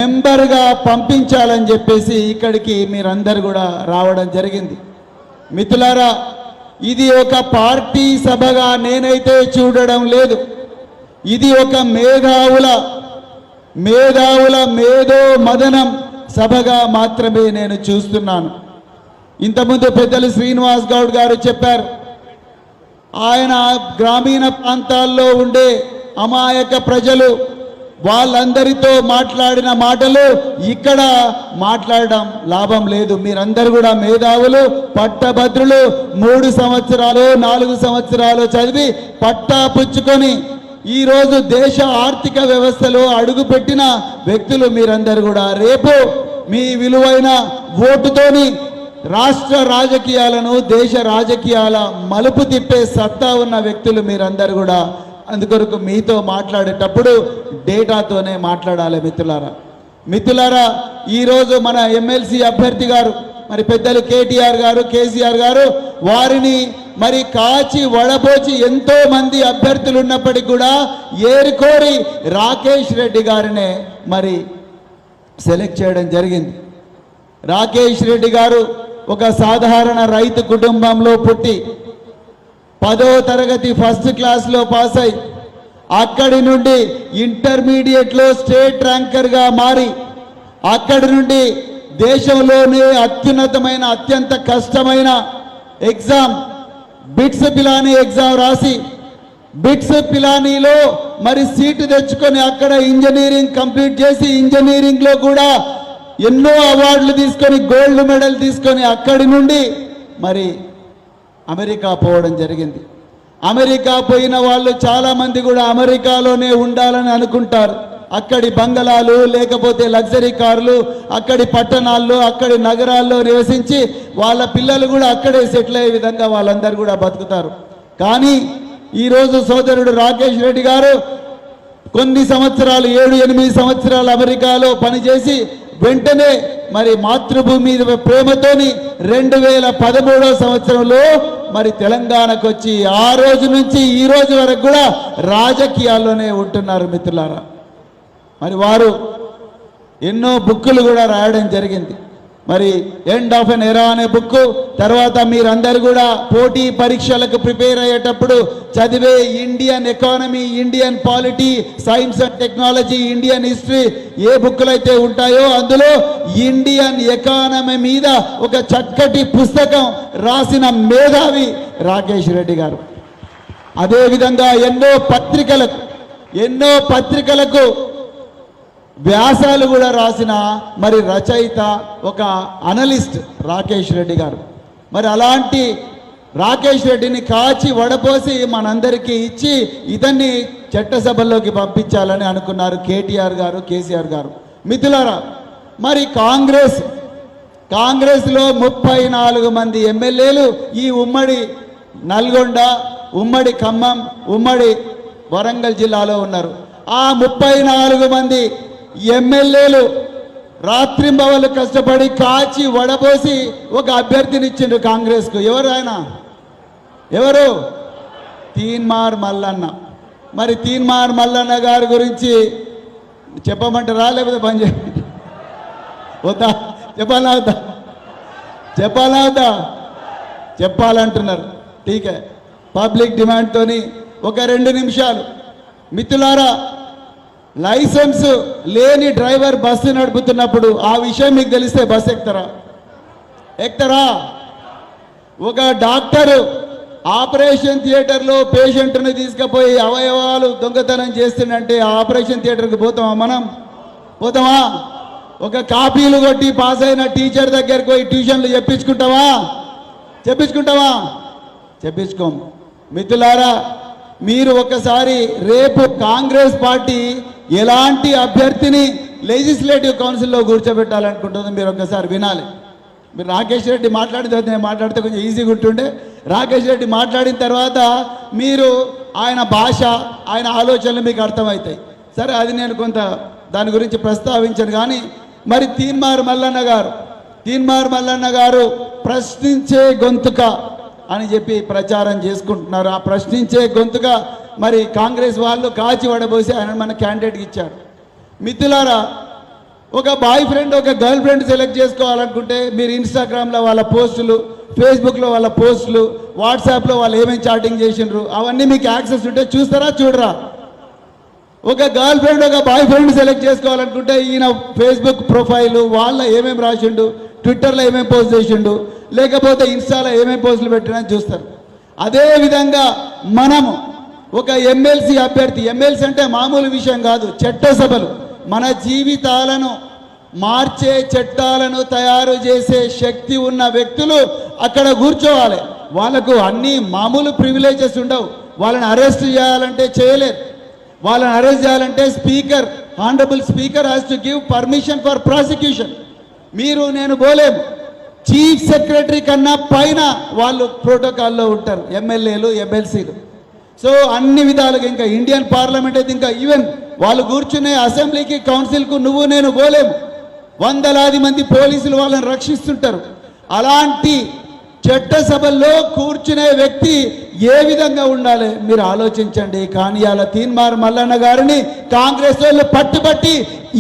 మెంబర్గా పంపించాలని చెప్పేసి ఇక్కడికి మీరందరూ కూడా రావడం జరిగింది. మిత్రులారా, ఇది ఒక పార్టీ సభగా నేనైతే చూడడం లేదు. ఇది ఒక మేధావుల మేధో మదనం సభగా మాత్రమే నేను చూస్తున్నాను. ఇంతకుముందు పెద్దలు శ్రీనివాస్ గౌడ్ గారు చెప్పారు, ఆయన గ్రామీణ ప్రాంతాల్లో ఉండే అమాయక ప్రజలు వాళ్ళందరితో మాట్లాడిన మాటలు ఇక్కడ మాట్లాడడం లాభం లేదు. మీరందరూ కూడా మేధావులు, పట్టభద్రులు, 3 సంవత్సరాలు 4 సంవత్సరాలు చదివి పట్టా పుచ్చుకొని ఈరోజు దేశ ఆర్థిక వ్యవస్థలో అడుగుపెట్టిన వ్యక్తులు మీరందరూ కూడా. రేపు మీ విలువైన ఓటుతోని రాష్ట్ర రాజకీయాలను, దేశ రాజకీయాల మలుపు తిప్పే సత్తా ఉన్న వ్యక్తులు మీరందరూ కూడా. అందుకొరకు మీతో మాట్లాడేటప్పుడు డేటాతోనే మాట్లాడాలి మిత్రులారా. ఈరోజు మన ఎమ్మెల్సీ అభ్యర్థి గారు, మరి పెద్దలు కేటీఆర్ గారు, కేసీఆర్ గారు వారిని మరి కాచి వడబోచి ఎంతో మంది అభ్యర్థులు ఉన్నప్పటికీ కూడా ఏరికోరి రాకేష్ రెడ్డి గారినే మరి సెలెక్ట్ చేయడం జరిగింది. రాకేష్ రెడ్డి గారు ఒక సాధారణ రైతు కుటుంబంలో పుట్టి 10వ తరగతి ఫస్ట్ క్లాస్లో పాస్ అయి అక్కడి నుండి ఇంటర్మీడియట్లో స్టేట్ ర్యాంకర్గా మారి అక్కడి నుండి దేశంలోనే అత్యున్నతమైన అత్యంత కష్టమైన ఎగ్జామ్ బిట్స్ పిలానీ ఎగ్జామ్ రాసి బిట్స్ పిలానీలో మరి సీటు తెచ్చుకొని అక్కడ ఇంజనీరింగ్ కంప్లీట్ చేసి ఇంజనీరింగ్లో కూడా ఎన్నో అవార్డులు తీసుకొని గోల్డ్ మెడల్ తీసుకొని అక్కడి నుండి మరి అమెరికా పోవడం జరిగింది. అమెరికా పోయిన వాళ్ళు చాలామంది కూడా అమెరికాలోనే ఉండాలని అనుకుంటారు. అక్కడి బంగళాలు లేకపోతే లగ్జరీ కార్లు, అక్కడి పట్టణాల్లో అక్కడి నగరాల్లో నివసించి వాళ్ళ పిల్లలు కూడా అక్కడే సెటిల్ అయ్యే విధంగా వాళ్ళందరూ కూడా బతుకుతారు. కానీ ఈరోజు సోదరుడు రాకేష్ రెడ్డి గారు కొన్ని సంవత్సరాలు 7-8 సంవత్సరాలు అమెరికాలో పనిచేసి వెంటనే మరి మాతృభూమి మీద ప్రేమతోని 2013వ సంవత్సరంలో మరి తెలంగాణకు వచ్చి ఆ రోజు నుంచి ఈ రోజు వరకు కూడా రాజకీయాల్లోనే ఉంటున్నారు మిత్రులారా. మరి వారు ఎన్నో బుక్కులు కూడా రాయడం జరిగింది. మరి ఎండ్ ఆఫ్ ఎన్ ఎరా అనే బుక్, తర్వాత మీరందరూ కూడా పోటీ పరీక్షలకు ప్రిపేర్ అయ్యేటప్పుడు చదివే Indian economy, Indian polity, science and technology, Indian history ఏ బుక్కులు అయితే ఉంటాయో అందులో ఇండియన్ ఎకానమీ మీద ఒక చక్కటి పుస్తకం రాసిన మేధావి రాకేష్ రెడ్డి గారు. అదేవిధంగా ఎన్నో పత్రికలకు వ్యాసాలు కూడా రాసిన మరి రచయిత, ఒక అనలిస్ట్ రాకేష్ రెడ్డి గారు. మరి అలాంటి రాకేష్ రెడ్డిని కాచి వడపోసి మనందరికీ ఇచ్చి ఇతన్ని చట్టసభల్లోకి పంపించాలని అనుకున్నారు కేటీఆర్ గారు, కేసీఆర్ గారు. మిత్రులారా, మరి కాంగ్రెస్లో 34 మంది ఎమ్మెల్యేలు ఈ ఉమ్మడి నల్గొండ, ఉమ్మడి ఖమ్మం, ఉమ్మడి వరంగల్ జిల్లాలో ఉన్నారు. ఆ 34 మంది ఎమ్మెల్యేలు రాత్రింబవలు కష్టపడి కాచి వడపోసి ఒక అభ్యర్థిని ఇచ్చిండ్రు కాంగ్రెస్కు. ఎవరు ఆయన? ఎవరు? తీన్మార్ మల్లన్న. మరి తీన్మార్ మల్లన్న గారి గురించి చెప్పమంటారా లేకపోతే పని వద్దా? చెప్పాలా వద్దా? చెప్పాలంటున్నారు. ఠీకే, పబ్లిక్ డిమాండ్తోని ఒక 2 నిమిషాలు. మిత్రులారా, లైసెన్స్ లేని డ్రైవర్ బస్సు నడుపుతున్నప్పుడు ఆ విషయం మీకు తెలిస్తే బస్సు ఎక్కుతారా? ఒక డాక్టరు ఆపరేషన్ థియేటర్లో పేషెంట్ని తీసుకుపోయి అవయవాలు దొంగతనం చేస్తుందంటే ఆపరేషన్ థియేటర్కి పోతామా? ఒక కాపీలు కొట్టి పాస్ అయిన టీచర్ దగ్గరికి పోయి ట్యూషన్లు చెప్పించుకోం. మిత్రులారా, మీరు ఒకసారి రేపు కాంగ్రెస్ పార్టీ ఎలాంటి అభ్యర్థిని లెజిస్లేటివ్ కౌన్సిల్లో కూర్చోబెట్టాలనుకుంటుందో మీరు ఒకసారి వినాలి. మీరు రాకేష్ రెడ్డి మాట్లాడిన తర్వాత నేను మాట్లాడితే కొంచెం ఈజీగా ఉంటుండే. రాకేష్ రెడ్డి మాట్లాడిన తర్వాత మీరు ఆయన భాష, ఆయన ఆలోచనలు మీకు అర్థమవుతాయి. సరే, అది నేను కొంత దాని గురించి ప్రస్తావించను. కానీ మరి తీన్మార్ మల్లన్న గారు ప్రశ్నించే గొంతుక అని చెప్పి ప్రచారం చేసుకుంటున్నారు. ఆ ప్రశ్నించే గొంతుక మరి కాంగ్రెస్ వాళ్ళు కాచి వడబోసి ఆయన మన క్యాండిడేట్కి ఇచ్చారు. మిత్రులారా, ఒక బాయ్ ఫ్రెండ్ ఒక గర్ల్ ఫ్రెండ్ సెలెక్ట్ చేసుకోవాలనుకుంటే మీరు ఇన్స్టాగ్రామ్లో వాళ్ళ పోస్టులు, ఫేస్బుక్లో వాళ్ళ పోస్టులు, వాట్సాప్లో వాళ్ళు ఏమేమి చాటింగ్ చేసిండ్రు అవన్నీ మీకు యాక్సెస్ ఉంటే చూస్తారా చూడరా? ఒక గర్ల్ ఫ్రెండ్ ఒక బాయ్ ఫ్రెండ్ సెలెక్ట్ చేసుకోవాలనుకుంటే ఈయన ఫేస్బుక్ ప్రొఫైలు వాళ్ళ ఏమేమి రాసిండు, ట్విట్టర్లో ఏమేమి పోస్ట్ చేసిండు, లేకపోతే ఇన్స్టాలో ఏమేమి పోస్టులు పెట్టినా చూస్తారు. అదేవిధంగా మనము ఒక ఎమ్మెల్సీ అభ్యర్థి, ఎమ్మెల్సీ అంటే మామూలు విషయం కాదు, చట్టసభలు మన జీవితాలను మార్చే చట్టాలను తయారు చేసే శక్తి ఉన్న వ్యక్తులు అక్కడ కూర్చోవాలి. వాళ్ళకు అన్ని మామూలు ప్రివిలేజెస్ ఉండవు. వాళ్ళని అరెస్ట్ చేయాలంటే చేయలేరు. వాళ్ళని అరెస్ట్ చేయాలంటే speaker, honourable speaker has to give permission for prosecution. మీరు నేను పోలేము. చీఫ్ సెక్రటరీ కన్నా పైన వాళ్ళు ప్రోటోకాల్లో ఉంటారు ఎమ్మెల్యేలు, ఎమ్మెల్సీలు. సో అన్ని విధాలుగా ఇంకా ఇండియన్ పార్లమెంట్ అయితే ఇంకా ఈవెన్ వాళ్ళు కూర్చునే అసెంబ్లీకి, కౌన్సిల్కు నువ్వు నేను పోలేము. వందలాది మంది పోలీసులు వాళ్ళని రక్షిస్తుంటారు. అలాంటి చట్టసభల్లో కూర్చునే వ్యక్తి ఏ విధంగా ఉండాలి మీరు ఆలోచించండి. కానీ అలా తీన్మార్ మల్లన్న గారిని కాంగ్రెస్ వాళ్ళు పట్టుబట్టి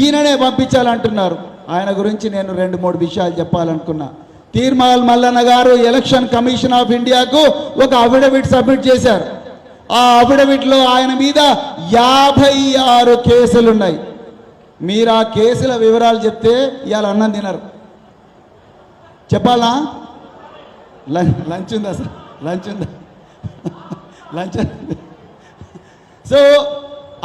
ఈయననే పంపించాలంటున్నారు. ఆయన గురించి నేను 2-3 విషయాలు చెప్పాలనుకున్నా. Teenmar Mallanna garu election commission of ఇండియాకు ఒక అఫిడవిట్ సబ్మిట్ చేశారు. ఆ అఫిడవిట్లో ఆయన మీద 56 కేసులు ఉన్నాయి. మీరు ఆ కేసుల వివరాలు చెప్తే ఇవాళ అన్నం తినరు. చెప్పాలా? లంచ్ ఉందా సార్? లంచ్ ఉందా? లంచ్. సో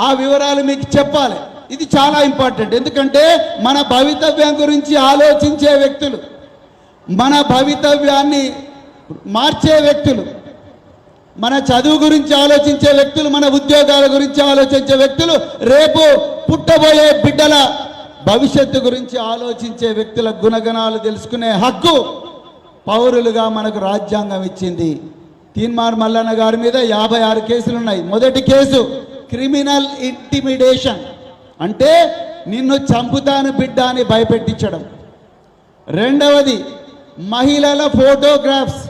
ఆ వివరాలు మీకు చెప్పాలి. ఇది చాలా ఇంపార్టెంట్. ఎందుకంటే మన భవితవ్యం గురించి ఆలోచించే వ్యక్తులు, మన భవితవ్యాన్ని మార్చే వ్యక్తులు, మన చదువు గురించి ఆలోచించే వ్యక్తులు, మన ఉద్యోగాల గురించి ఆలోచించే వ్యక్తులు, రేపు పుట్టబోయే బిడ్డల భవిష్యత్తు గురించి ఆలోచించే వ్యక్తుల గుణగణాలు తెలుసుకునే హక్కు పౌరులుగా మనకు రాజ్యాంగం ఇచ్చింది. తీన్మార్ మల్లన్న గారి మీద 56 కేసులు ఉన్నాయి. మొదటి కేసు క్రిమినల్ ఇంటిమిడేషన్, అంటే నిన్ను చంపుతాను బిడ్డ అని భయపెట్టించడం. రెండవది మహిళల ఫోటోగ్రాఫ్స్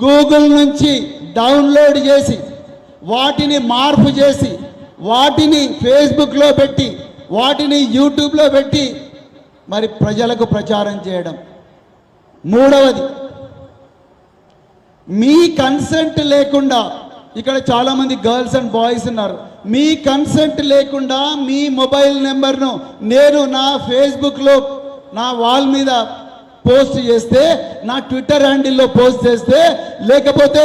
గూగుల్ నుంచి డౌన్లోడ్ చేసి వాటిని మార్పు చేసి వాటిని ఫేస్బుక్లో పెట్టి వాటిని యూట్యూబ్లో పెట్టి మరి ప్రజలకు ప్రచారం చేయడం. మూడవది మీ కన్సెంట్ లేకుండా, ఇక్కడ చాలామంది గర్ల్స్ అండ్ బాయ్స్ ఉన్నారు, మీ కన్సెంట్ లేకుండా మీ మొబైల్ నెంబర్ను నేను నా ఫేస్బుక్లో నా వాల్ మీద పోస్ట్ చేస్తే, నా ట్విట్టర్ హ్యాండిల్లో పోస్ట్ చేస్తే, లేకపోతే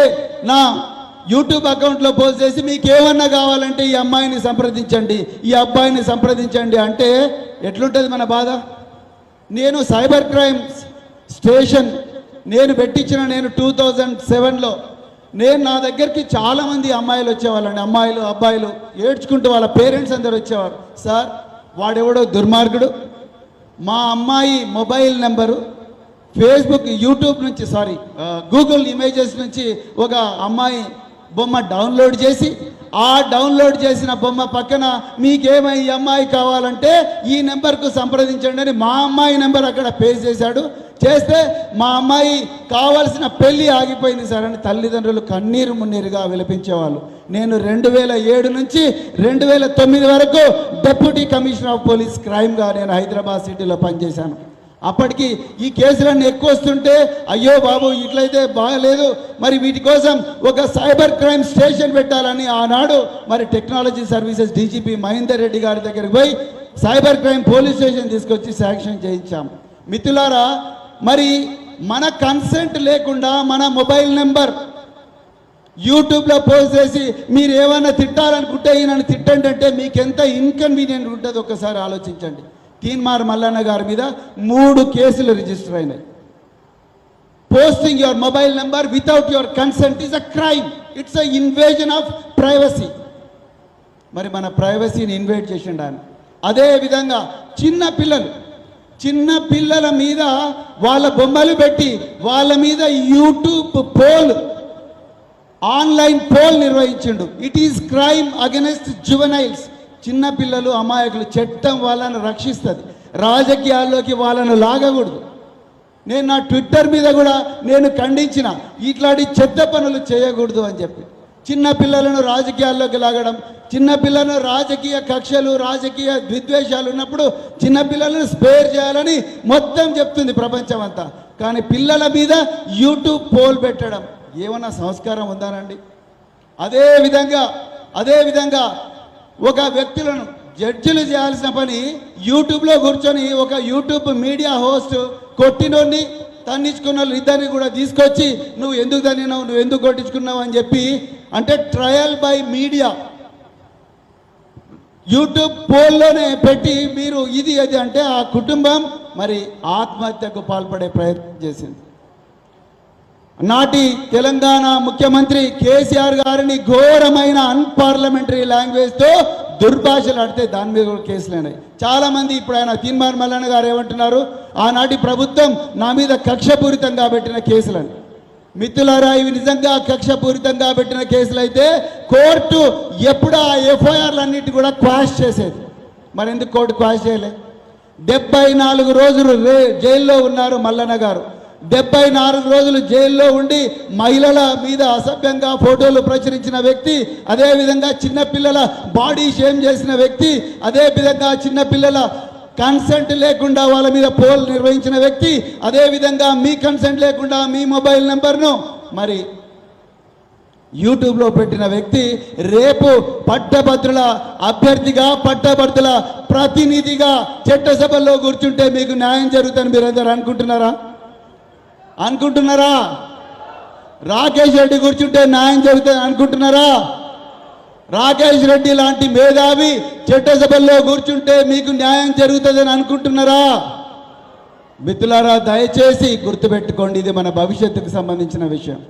నా యూట్యూబ్ అకౌంట్లో పోస్ట్ చేసి మీకు ఏమన్నా కావాలంటే ఈ అమ్మాయిని సంప్రదించండి, ఈ అబ్బాయిని సంప్రదించండి అంటే ఎట్లుంటుంది మన బాధ? నేను సైబర్ క్రైమ్ స్టేషన్ నేను పెట్టించిన, నేను 2007లో నా దగ్గరికి చాలామంది అమ్మాయిలు వచ్చేవాళ్ళండి. అమ్మాయిలు అబ్బాయిలు ఏడ్చుకుంటూ వాళ్ళ పేరెంట్స్ అందరు వచ్చేవారు. సార్ వాడెవడో దుర్మార్గుడు మా అమ్మాయి మొబైల్ నెంబరు ఫేస్బుక్, యూట్యూబ్ నుంచి, గూగుల్ ఇమేజెస్ నుంచి ఒక అమ్మాయి బొమ్మ డౌన్లోడ్ చేసి, ఆ డౌన్లోడ్ చేసిన బొమ్మ పక్కన మీకేమై ఈ అమ్మాయి కావాలంటే ఈ నెంబర్కు సంప్రదించండి అని మా అమ్మాయి నెంబర్ అక్కడ పేస్ట్ చేశాడు. చేస్తే మా అమ్మాయి కావాల్సిన పెళ్ళి ఆగిపోయింది సార్ అని తల్లిదండ్రులు కన్నీరు మున్నీరుగా విలపించేవాళ్ళు. నేను 2007 నుంచి 2009 వరకు డెప్యూటీ కమిషనర్ ఆఫ్ పోలీస్ క్రైమ్గా నేను హైదరాబాద్ సిటీలో పనిచేశాను. అప్పటికి ఈ కేసులన్నీ ఎక్కువ వస్తుంటే అయ్యో బాబు ఇట్లయితే బాగలేదు, మరి వీటి కోసం ఒక సైబర్ క్రైమ్ స్టేషన్ పెట్టాలని ఆనాడు మరి technology services DGP Mahender Reddy గారి దగ్గరికి పోయి సైబర్ క్రైమ్ పోలీస్ స్టేషన్ తీసుకొచ్చి శాంక్షన్ చేయించాం. మిత్రులారా, మరి మన కన్సెంట్ లేకుండా మన మొబైల్ నెంబర్ యూట్యూబ్లో పోస్ట్ చేసి మీరు ఏమైనా తిట్టాలనుకుంటే ఈయనని తిట్టండి అంటే మీకు ఎంత ఇన్కన్వీనియంట్ ఉంటుందో ఒకసారి ఆలోచించండి. తీన్మార్ మల్లన్న గారి మీద 3 కేసులు రిజిస్టర్ అయినాయి. Posting your mobile number without your consent is a crime. It's a invasion of privacy. మరి మన ప్రైవసీని ఇన్వేట్ చేసిండు ఆయన. అదేవిధంగా చిన్న పిల్లల మీద వాళ్ళ బొమ్మలు పెట్టి వాళ్ళ మీద యూట్యూబ్ పోల్, ఆన్లైన్ పోల్ నిర్వహించిండు. It is crime against juveniles. చిన్న పిల్లలు అమాయకులు, చట్టం వాళ్ళను రక్షిస్తుంది. రాజకీయాల్లోకి వాళ్ళను లాగకూడదు. నేను నా ట్విట్టర్ మీద కూడా నేను ఖండించిన ఇట్లాంటి చెత్త పనులు చేయకూడదు అని చెప్పి. చిన్న పిల్లలను రాజకీయాల్లోకి లాగడం, చిన్న పిల్లలను రాజకీయ కక్షలు, రాజకీయ విద్వేషాలు ఉన్నప్పుడు చిన్న పిల్లలను స్పేర్ చేయాలని మొత్తం చెప్తుంది ప్రపంచం అంతా. కానీ పిల్లల మీద యూట్యూబ్ పోల్ పెట్టడం ఏమన్నా సంస్కారం ఉందానండి? అదేవిధంగా ఒక వ్యక్తులను జడ్జిలు చేయాల్సిన పని యూట్యూబ్లో కూర్చొని ఒక యూట్యూబ్ మీడియా హోస్ట్ కొట్టినోడిని తన్నించుకున్న వాళ్ళు ఇద్దరిని కూడా తీసుకొచ్చి నువ్వు ఎందుకు తన్నినావు, నువ్వు ఎందుకు కొట్టించుకున్నావు అని చెప్పి, అంటే ట్రయల్ బై మీడియా యూట్యూబ్ పోల్లోనే పెట్టి మీరు ఇది అది అంటే ఆ కుటుంబం మరి ఆత్మహత్యకు పాల్పడే ప్రయత్నం చేసింది. నాటి తెలంగాణ ముఖ్యమంత్రి కేసీఆర్ గారిని ఘోరమైన అన్పార్లమెంటరీ లాంగ్వేజ్తో దుర్భాషలు ఆడితే దాని మీద కూడా కేసులైనాయి. చాలామంది ఇప్పుడు ఆయన తీన్మార్ మల్లన్న గారు ఏమంటున్నారు, ఆనాటి ప్రభుత్వం నా మీద కక్షపూరితంగా పెట్టిన కేసులని. మిత్రులారా, ఇవి నిజంగా కక్షపూరితంగా పెట్టిన కేసులు అయితే కోర్టు ఎప్పుడు ఆ ఎఫ్ఐఆర్లన్నిటి కూడా క్వాష్ చేసేది. మరి ఎందుకు కోర్టు క్వాష్ చేయలే? 74 రోజులు జైల్లో ఉన్నారు మల్లన్న గారు. 74 రోజులు జైల్లో ఉండి మహిళల మీద అసభ్యంగా ఫోటోలు ప్రచురించిన వ్యక్తి, అదేవిధంగా చిన్నపిల్లల బాడీ షేమ్ చేసిన వ్యక్తి, అదేవిధంగా చిన్నపిల్లల కన్సెంట్ లేకుండా వాళ్ళ మీద పోల్ నిర్వహించిన వ్యక్తి, అదేవిధంగా మీ కన్సెంట్ లేకుండా మీ మొబైల్ నెంబర్ను మరి యూట్యూబ్లో పెట్టిన వ్యక్తి రేపు పట్టభద్రుల అభ్యర్థిగా, పట్టభద్రుల ప్రతినిధిగా చట్టసభల్లో కూర్చుంటే మీకు న్యాయం జరుగుతుందని మీరందరూ అనుకుంటున్నారా? రాకేష్ రెడ్డి కూర్చుంటే న్యాయం జరుగుతుంది అనుకుంటున్నారా? రాకేష్ రెడ్డి లాంటి మేధావి చట్టసభల్లో కూర్చుంటే మీకు న్యాయం జరుగుతుందని అనుకుంటున్నారా? మిత్రులారా, దయచేసి గుర్తుపెట్టుకోండి, ఇది మన భవిష్యత్తుకు సంబంధించిన విషయం.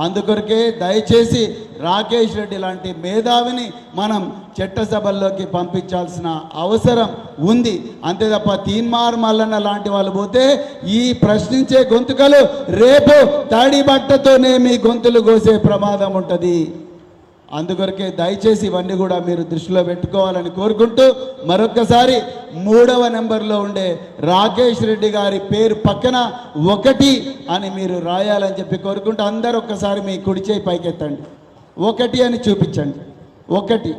అందుకొరకే దయచేసి రాకేష్ రెడ్డి లాంటి మేధావిని మనం చట్టసభల్లోకి పంపించాల్సిన అవసరం ఉంది. అంతే తప్ప తీన్మార్ మల్లన్న లాంటి వాళ్ళు పోతే ఈ ప్రశ్నించే గొంతుకలు రేపు తడి బట్టతోనే మీ గొంతులు కోసే ప్రమాదం ఉంటుంది. అందుకొరకే దయచేసి ఇవన్నీ కూడా మీరు దృష్టిలో పెట్టుకోవాలని కోరుకుంటూ, మరొక్కసారి 3వ నెంబర్లో ఉండే రాకేష్ రెడ్డి గారి పేరు పక్కన 1 అని మీరు రాయాలని చెప్పి కోరుకుంటూ, అందరూ ఒక్కసారి మీ కుడి చేయి పైకెత్తండి, 1 అని చూపించండి. 1